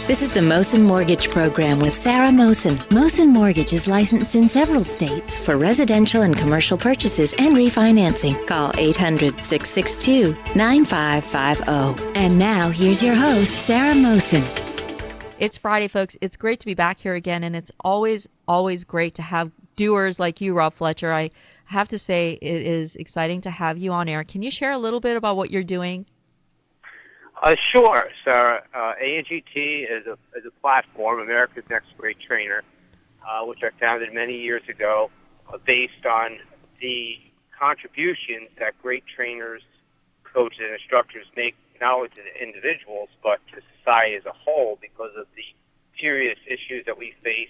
This is the Mosen Mortgage Program with Sarah Mosen. Mosen Mortgage is licensed in several states for residential and commercial purchases and refinancing. Call 800-662-9550. And now, here's your host, Sarah Mosen. It's Friday, folks. It's great to be back here again, and it's always great to have doers like you, Rob Fletcher. I have to say it is exciting to have you on air. Can you share a little bit about what you're doing? Sure, Sarah. ANGT is a platform, America's Next Great Trainer, which I founded many years ago, based on the contributions that great trainers, coaches, and instructors make not only to the individuals but to society as a whole because of the serious issues that we face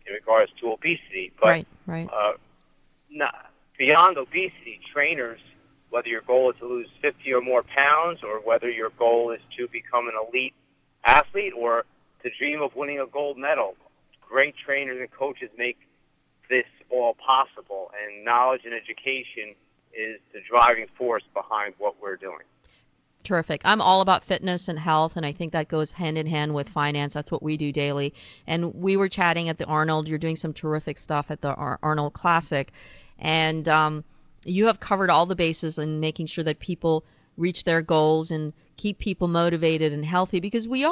in regards to obesity. But right. Beyond obesity, trainers, whether your goal is to lose 50 or more pounds or whether your goal is to become an elite athlete or to dream of winning a gold medal, great trainers and coaches make this all possible, and knowledge and education is the driving force behind what we're doing. Terrific. I'm all about fitness and health, and I think that goes hand in hand with finance. That's what we do daily. And we were chatting at the Arnold. You're doing some terrific stuff at the Arnold Classic, and you have covered all the bases in making sure that people reach their goals and keep people motivated and healthy, because we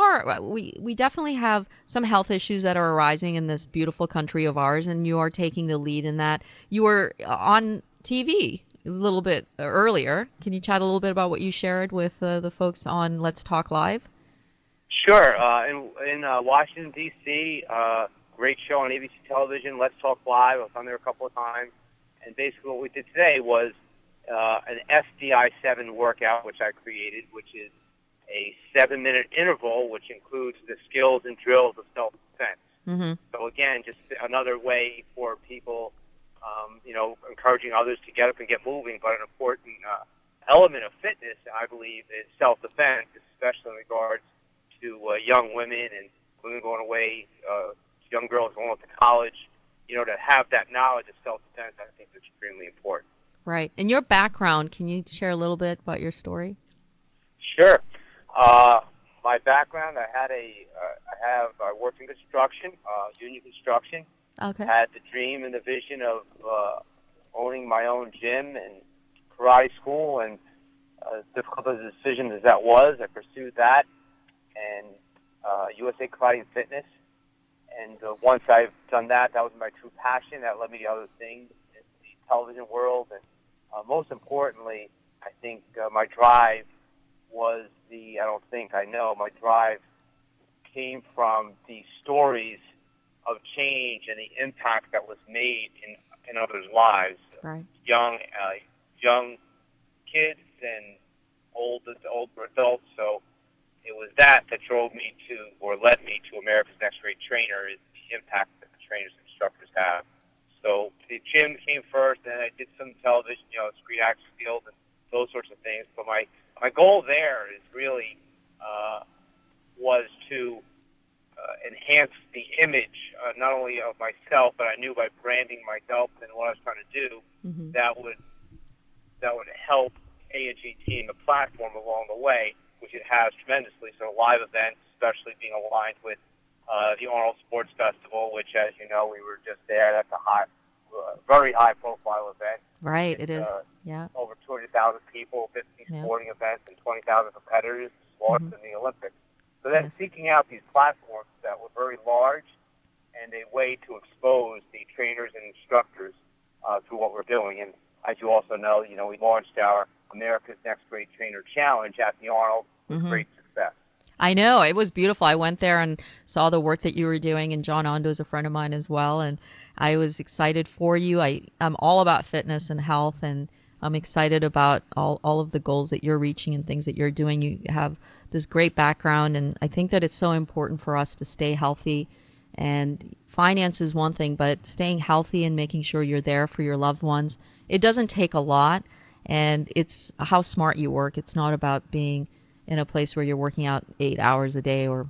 definitely have some health issues that are arising in this beautiful country of ours, and you are taking the lead in that. You were on TV a little bit earlier. Can you chat a little bit about what you shared with the folks on Let's Talk Live? Sure. In Washington, D.C., great show on ABC television, Let's Talk Live. I was on there a couple of times. And basically what we did today was an SDI-7 workout, which I created, which is a 7-minute interval, which includes the skills and drills of self-defense. Mm-hmm. So again, just another way for people, encouraging others to get up and get moving. But an important element of fitness, I believe, is self-defense, especially in regards to young women and women going away, young girls going off to college. To have that knowledge of self-defense, I think is extremely important. Right. And your background, can you share a little bit about your story? Sure. My background, I worked in construction, union construction. Okay. Had the dream and the vision of owning my own gym and karate school, and as difficult as a decision as that was, I pursued that, and USA Karate and Fitness. And once I've done that, that was my true passion. That led me to other things in the television world. And most importantly, I think my drive was my drive came from the stories of change and the impact that was made in others' lives. Right. Young kids and older adults. So it was that drove me to, or led me to, America's Next Great Trainer, is the impact that the trainers and instructors have. So the gym came first, and I did some television, screen acting skills and those sorts of things. But my goal there is really was to enhance the image, not only of myself, but I knew by branding myself and what I was trying to do, Mm-hmm. that would help ANGT and the platform along the way, which it has tremendously. So live events, especially being aligned with the Arnold Sports Festival, which, as you know, we were just there. That's a very high-profile event. Right, it is. Yeah. Over 200,000 people, 50 sporting events, and 20,000 competitors, larger than the Olympics. So then seeking out these platforms that were very large and a way to expose the trainers and instructors through what we're doing. And as you also know, we launched our America's Next Great Trainer Challenge at the Arnold with great success. I know. It was beautiful. I went there and saw the work that you were doing, and John Ondo is a friend of mine as well, and I was excited for you. I'm all about fitness and health, and I'm excited about all of the goals that you're reaching and things that you're doing. You have this great background, and I think that it's so important for us to stay healthy. And finance is one thing, but staying healthy and making sure you're there for your loved ones, it doesn't take a lot, and it's how smart you work. It's not about being in a place where you're working out 8 hours a day or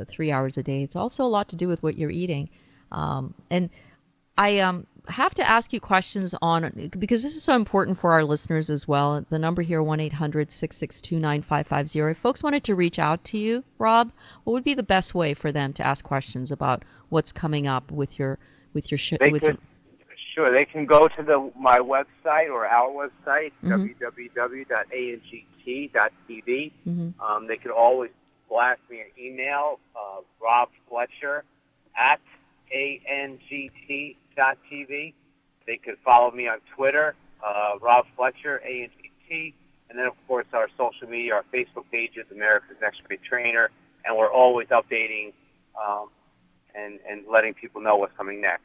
3 hours a day. It's also a lot to do with what you're eating. And have to ask you questions on, because this is so important for our listeners as well. The number here, 1-800-662-9550. If folks wanted to reach out to you, Rob, what would be the best way for them to ask questions about what's coming up with your show? Sure, they can go to my website or our website, www.angt.tv. They can always blast me an email, Rob Fletcher @angt.tv. They could follow me on Twitter, Rob Fletcher, ANGT, and then, of course, our social media, our Facebook page is America's Next Great Trainer, and we're always updating and letting people know what's coming next.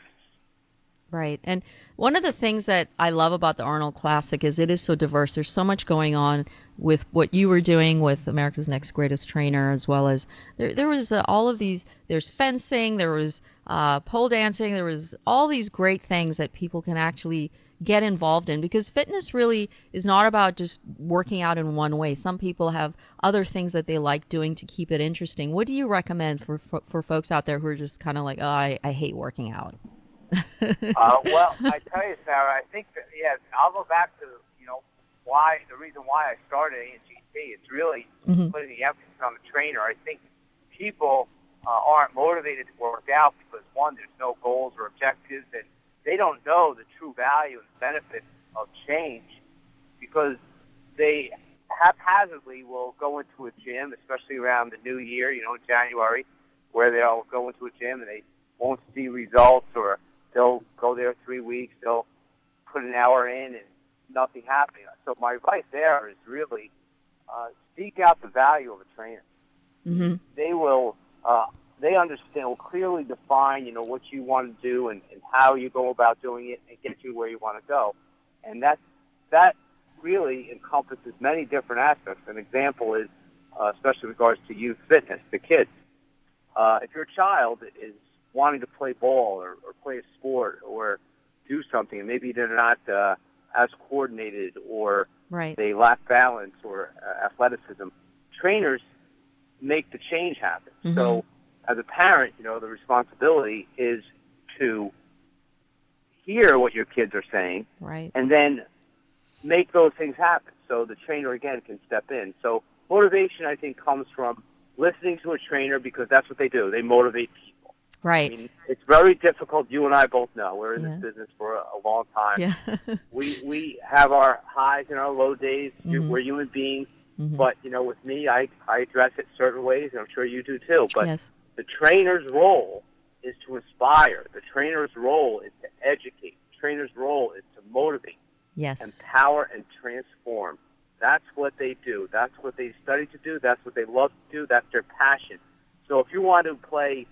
Right. And one of the things that I love about the Arnold Classic is it is so diverse. There's so much going on with what you were doing with America's Next Greatest Trainer, as well as there was all of these. There's fencing, there was pole dancing, there was all these great things that people can actually get involved in, because fitness really is not about just working out in one way. Some people have other things that they like doing to keep it interesting. What do you recommend for folks out there who are just kind of like, oh, I hate working out? Well, I tell you, Sarah, I think that, I'll go back to, the reason why I started ANGT. It's really putting the emphasis on the trainer. I think people aren't motivated to work out because, one, there's no goals or objectives, and they don't know the true value and benefit of change, because they haphazardly will go into a gym, especially around the new year, in January, where they'll go into a gym and they won't see results, or they'll go there 3 weeks, they'll put an hour in and nothing happening. So my advice there is really seek out the value of a trainer. They will, they understand, will clearly define, what you want to do and how you go about doing it and get you where you want to go. And that really encompasses many different aspects. An example is, especially in regards to youth fitness, the kids. If your child is wanting to play ball or play a sport or do something, and maybe they're not as coordinated, or they lack balance or athleticism, trainers make the change happen. So as a parent, the responsibility is to hear what your kids are saying, and then make those things happen so the trainer, again, can step in. So motivation, I think, comes from listening to a trainer, because that's what they do. They motivate people. Right. I mean, it's very difficult. You and I both know. We're in this business for a long time. Yeah. we have our highs and our low days. We're human beings. But, with me, I address it certain ways, and I'm sure you do too. But the trainer's role is to inspire. The trainer's role is to educate. The trainer's role is to motivate, empower, and transform. That's what they do. That's what they study to do. That's what they love to do. That's their passion. So if you want to play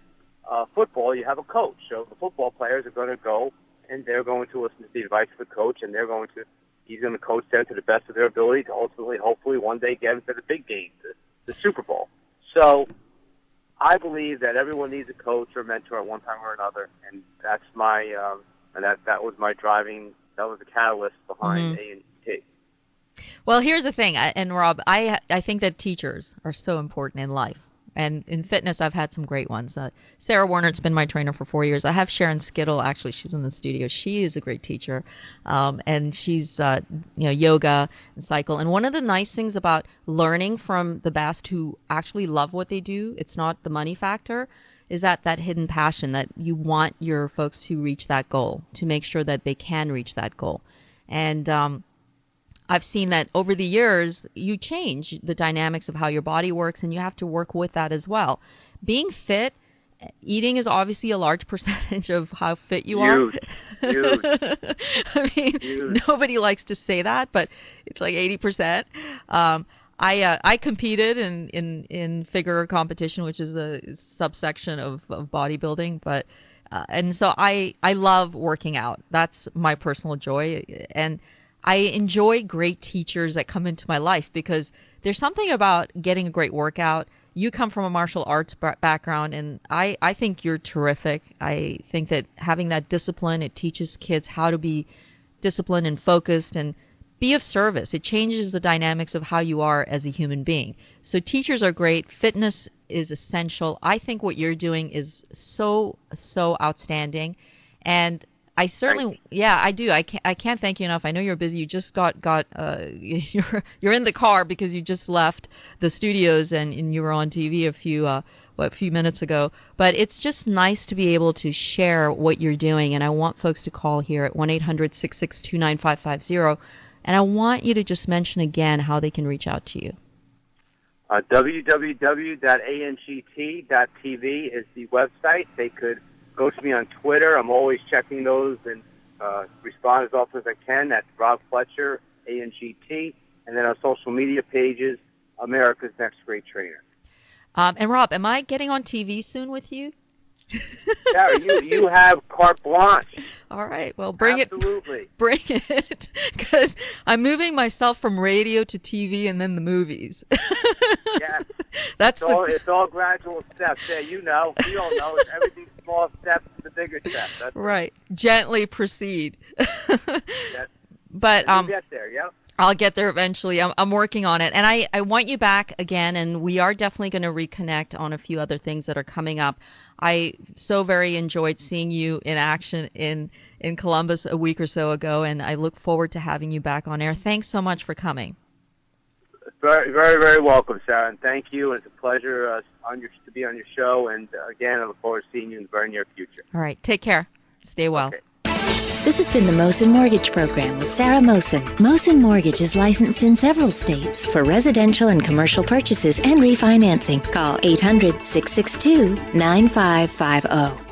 football, you have a coach. So the football players are going to go, and they're going to listen to the advice of the coach, and he's going to coach them to the best of their ability to ultimately, hopefully, one day get into the big game, the Super Bowl. So I believe that everyone needs a coach or mentor at one time or another, and that's my that was my driving. That was the catalyst behind A&T. Well, here's the thing, and Rob, I think that teachers are so important in life. And in fitness, I've had some great ones. Sarah Warner's been my trainer for 4 years. I have Sharon Skittle, actually. She's in the studio. She is a great teacher. And she's, yoga and cycle. And one of the nice things about learning from the best who actually love what they do, it's not the money factor, is that hidden passion that you want your folks to reach that goal, to make sure that they can reach that goal. And I've seen that over the years, you change the dynamics of how your body works, and you have to work with that as well. Being fit, eating is obviously a large percentage of how fit you are. Huge. I mean, nobody likes to say that, but it's like 80%. I competed in figure competition, which is a subsection of bodybuilding, but and so I love working out. That's my personal joy, and I enjoy great teachers that come into my life, because there's something about getting a great workout. You come from a martial arts background, and I think you're terrific. I think that having that discipline, it teaches kids how to be disciplined and focused and be of service. It changes the dynamics of how you are as a human being. So teachers are great. Fitness is essential. I think what you're doing is so outstanding. And I certainly, yeah, I do. I can't thank you enough. I know you're busy. You just got you're in the car because you just left the studios and you were on TV a few minutes ago. But it's just nice to be able to share what you're doing, and I want folks to call here at 1-800-662-9550, and I want you to just mention again how they can reach out to you. www.angt.tv is the website. They could go to me on Twitter. I'm always checking those and respond as often as I can. That's Rob Fletcher, ANGT. And then our social media pages, America's Next Great Trainer. And Rob, am I getting on TV soon with you? Sarah, you have carte blanche. All right, well, bring Absolutely. it. Bring it, because I'm moving myself from radio to TV and then the movies. Yes. It's all gradual steps. Yeah, you know. We all know. Everything's small steps to the bigger steps. That's right. Gently proceed. Yes. But you'll get there, yep. I'll get there eventually. I'm working on it. And I want you back again, and we are definitely going to reconnect on a few other things that are coming up. I so very enjoyed seeing you in action in Columbus a week or so ago, and I look forward to having you back on air. Thanks so much for coming. Very, very, very welcome, Sarah, and thank you. It's a pleasure to be on your show, and again, I look forward to seeing you in the very near future. All right. Take care. Stay well. Okay. This has been the Mosen Mortgage Program with Sarah Mosen. Mosen Mortgage is licensed in several states for residential and commercial purchases and refinancing. Call 800-662-9550.